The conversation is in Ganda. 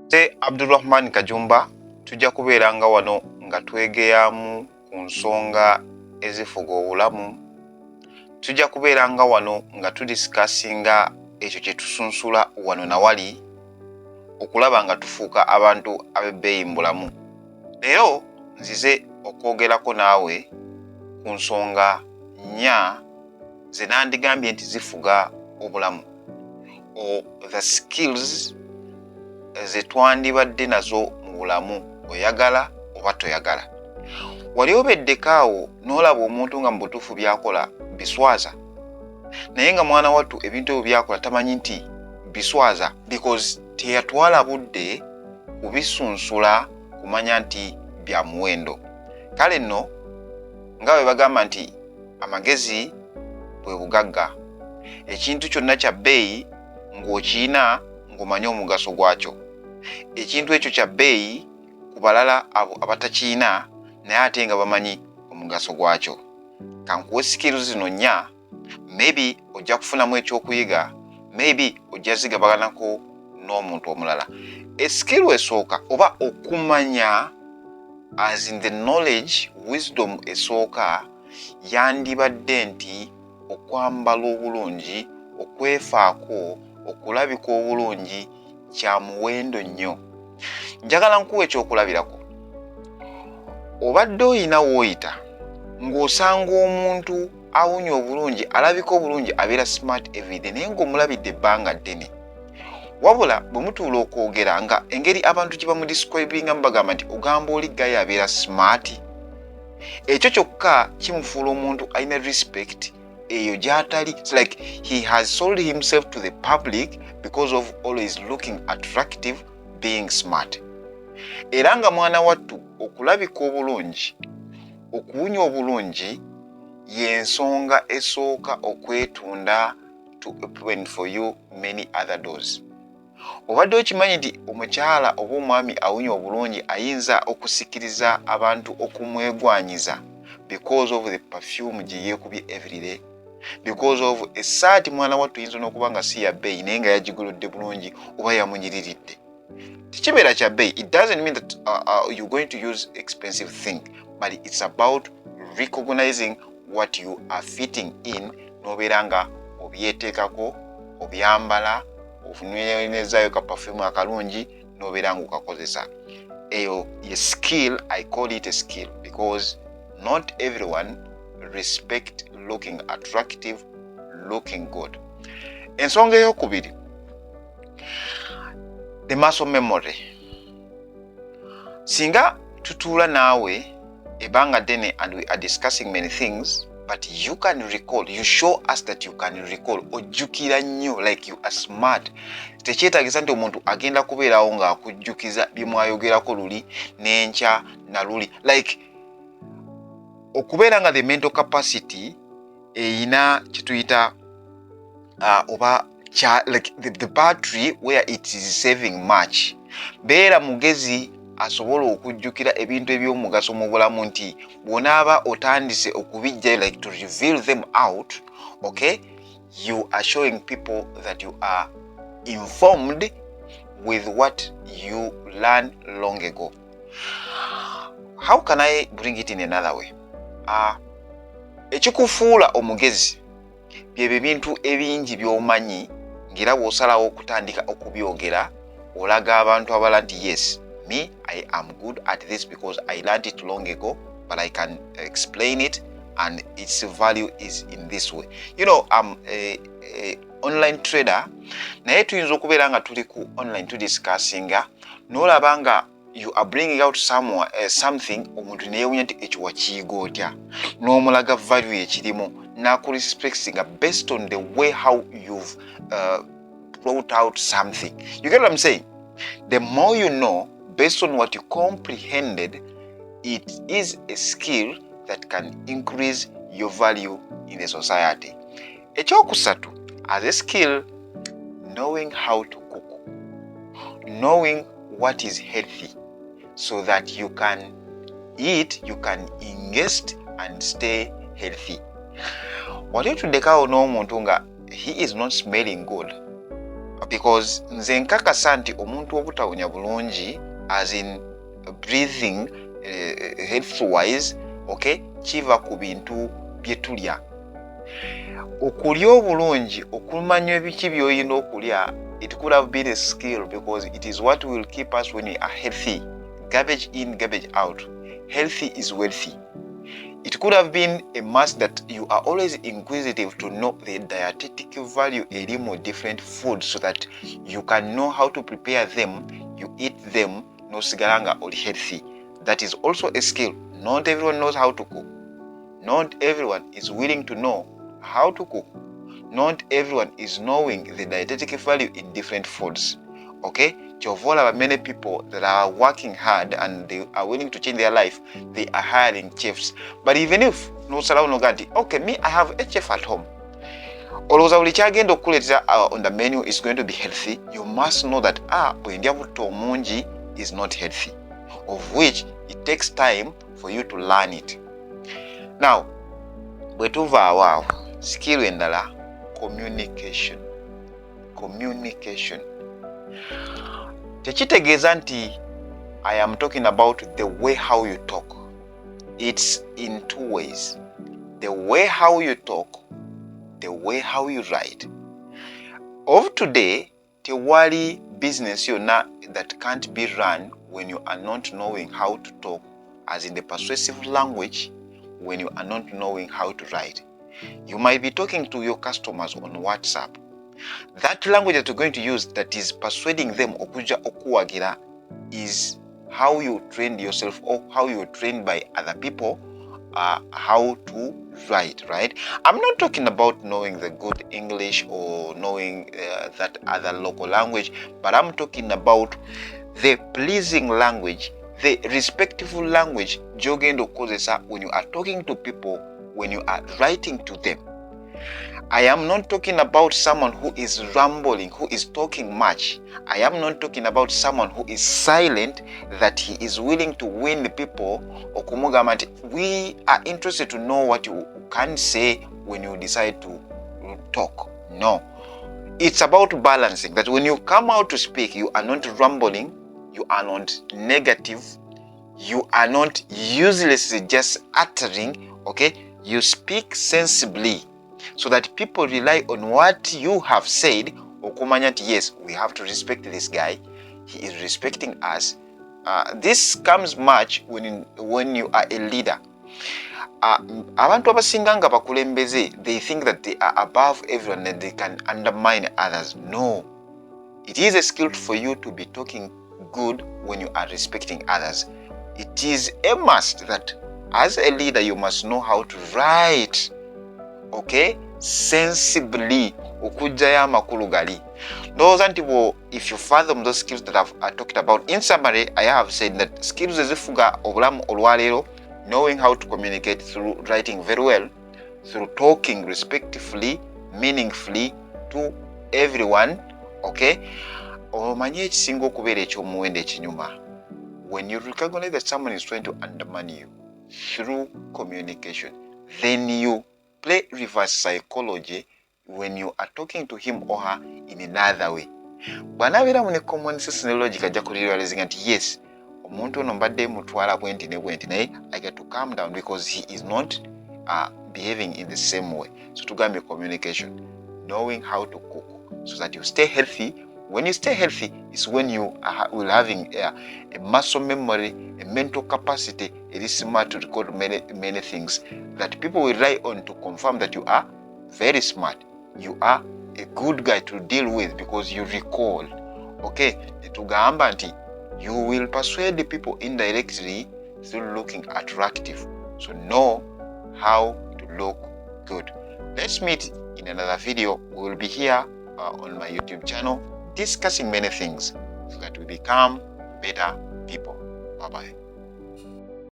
Te Abdulrahman Kajumba tujja kubeeranga wano nga twegeyamu ku nsonga ezifuga obulamu. Tujja kubeeranga wano nga tudisikasinga ekyo kye tusunsula wano na wali okulaba nga tufuuka abantu ab'ebbeeyi mu bulamu. Leero nzize okwogerako naawe ku nsonga nnya ze nandigambye nti zifuga obulamu, the skills ze twandibadde nazo mu bulamu, oyagala oba toyagala. Wali obeddeko awo n'olaba omuntu nga mu butuufu byakola biswaza, naye nga mwana wattu ebintu ebyo byakola tamanyi nti biswaza because teyatwala budde kubisunsula kumanya nti bya muwendo. Kale nno nga bwe bagamba nti amagezi bwe buggagga, ekintu kyonna kya bbeeyi ng'okiyina ng'omanyi omugaso gwakyo. Ekintu ekyo kya bbeeyi ku balala abo abatakiyina naye ate nga bamanyi omugaso gwakyo. Kankuwe skills zino nnya, maybe ojja kufunamu ekyokuyiga, maybe ojja zigabaganako n'omuntu omulala. Skill esooka oba okumanya, as in the knowledge, wisdom esooka yandibadde nti okwambala obulungi, okwefaako, okulabika obulungi kya muwendo nnyo. Njagala nkuwa ekyokulabirako. Obadde oyina w'oyita ng'osanga omuntu awunya obulungi, alabika obulungi, abeera smart everyday, naye ng'omulabidde ebbanga ddene. Wabula bwe mutuula okwogera nga engeri abantu gye bamudescribinga bagamba nti ogamba oli gaye abeera smart, ekyo kyokka kimufuula omuntu alina respect eyo gy'atali. It's like he has sold himself to the public because of always looking attractive, being smart. Era nga mwana wattu okulabika obulungi, okuwunya obulungi y'ensonga esooka okwetunda to open for you many other doors. Obadde okimanyi nti omukyala oba omwami awunya obulungi ayinza okusikiriza abantu okumwegwanyiza because of the perfume gye yeekubye everyday, because of essaati mwana wattu yinza n'okuba nga si ya bbeeyi naye nga yagiguludde bulungi oba yamunyiriridde. Tekibeera kya bbeeyi. It doesn't mean that you're going to use expensive thing, but it's about recognizing what you are fitting in, n'obeera nga obyeteekako, obyambala, ofunyeezaayo ka perfume akalungi, n'obeera nga okakozesa. Eyo ye skill. I call it a skill because not everyone respect looking attractive, looking good. Ensonga ey'okubiri, the muscle memory. Singa tutuula naawe ebanga ddene and we are discussing many things, but you can recall, you show us that you can recall, ojjukira nnyo, like you are smart. Tekyetaagisa nti omuntu agenda kubeerawo ng'akujjukiza bye mwayogerako luli n'enkya na luli. Like okubeera nga the mental capacity eyina kye tuyita oba like the battery where it is saving much. Beera mugezi asobola okujjukira ebintu eby'omugaso mu bulamu nti bw'onaaba otandise okubijja, like to reveal them out, okay, you are showing people that you are informed with what you learned long ago. How can I bring it in another way? Ekikufuula omugezi byebyo bintu ebingi by'omanyi ng'era bw'osalawo okutandika okubyogera olaga abantu abalala nti yes, me, I am good at this because I learned it long ago, but I can explain it and its value is in this way. You know, I'm a online trader, naye tuyinza okubeera nga tuli ku online tudiscussinga n'olaba nga you are bringing out something, omuntu neewunya nti ekyo wakiyiga otya, n'omulaga value ekirimu, n'akurespectinga based on the way how you've brought out something. You get what I'm saying? The more you know, based on what you comprehended, it is a skill that can increase your value in the society. Ekyokusatu, as a skill, knowing how to cook, knowing what is healthy so that you can eat, you can ingest and stay healthy. Wali tuddeko awo n'omuntu nga he is not smelling good, because nze nkakasa nti omuntu obutawunya bulungi as in breathing health wise, okay, kiva ku bintu bye tulya. Okulya obulungi, okumanya ebiki by'olina okulya, it could have been a skill because it is what will keep us when we are healthy. Garbage in, garbage out. Healthy is wealthy. It could have been a must that you are always inquisitive to know the dietetic value in different foods so that you can know how to prepare them, you eat them, no sigaranga or healthy. That is also a skill. Not everyone knows how to cook. Not everyone is willing to know how to cook. Not everyone is knowing the dietetic value in different foods. Okay? Chovola, many people that are working hard and they are willing to change their life, they are hiring chefs. But even if no salamu no ganti, okay, me, I have a chef at home. Oloza ulichagenda okuletera on the menu is going to be healthy. You must know that bwendia buto mungi is not healthy, of which it takes time for you to learn it. Now, bwetuva awo skill endala, communication. Communication. Tekitegeeza nti I am talking about the way how you talk. It's in two ways. The way how you talk, the way how you write. Of today, tewali business yona that can't be run when you are not knowing how to talk, as in the persuasive language, when you are not knowing how to write. You might be talking to your customers on WhatsApp. That language that you're going to use that is persuading them okuja okuwagira is how you trained yourself or how you were trained by other people how to write, right? I'm not talking about knowing the good English or knowing that other local language, but I'm talking about the pleasing language, the respectful language jogendo kozesa when you are talking to people, when you are writing to them. I am not talking about someone who is rambling, who is talking much. I am not talking about someone who is silent, that he is willing to win the people. We are interested to know what you can say when you decide to talk. No. It's about balancing, that when you come out to speak, you are not rambling, you are not negative, you are not uselessly just uttering, okay? You speak sensibly, so that people rely on what you have said. Okumanyati, yes, we have to respect this guy. He is respecting us. This comes much when you are a leader. Abantu abasinganga bakulembeze, they think that they are above everyone and they can undermine others. No. It is a skill for you to be talking good when you are respecting others. It is a must that as a leader you must know how to write, okay, sensibly, okujaya makulu gali. Those antibo, if you fathom those skills that I talked about, in summary, I have said that skills ezifuga obulamu olwalero, knowing how to communicate through writing very well, through talking respectfully, meaningfully to everyone, okay? Omanye ekisinga okubeera ekyomuwendo ekinyuma. When you recognize that someone is trying to undermine you through communication, then you play reverse psychology when you are talking to him or her in another way. Bw'anabeera mu ne common sense ne logic ajja kurealizinga nti yes, omuntu ono mbadde mutwala bwenti ne bwenti naye I get to calm down because he is not behaving in the same way. So tugambe communication, knowing how to cook so that you stay healthy. When you stay healthy is when you will having a muscle memory, a mental capacity. It is smart to record many things that people will rely on to confirm that you are very smart. You are a good guy to deal with because you recall. Okay, you will persuade the people indirectly through looking attractive. So know how to look good. Let's meet in another video. We will be here on my YouTube channel discussing many things so that we become better people. Bye-bye.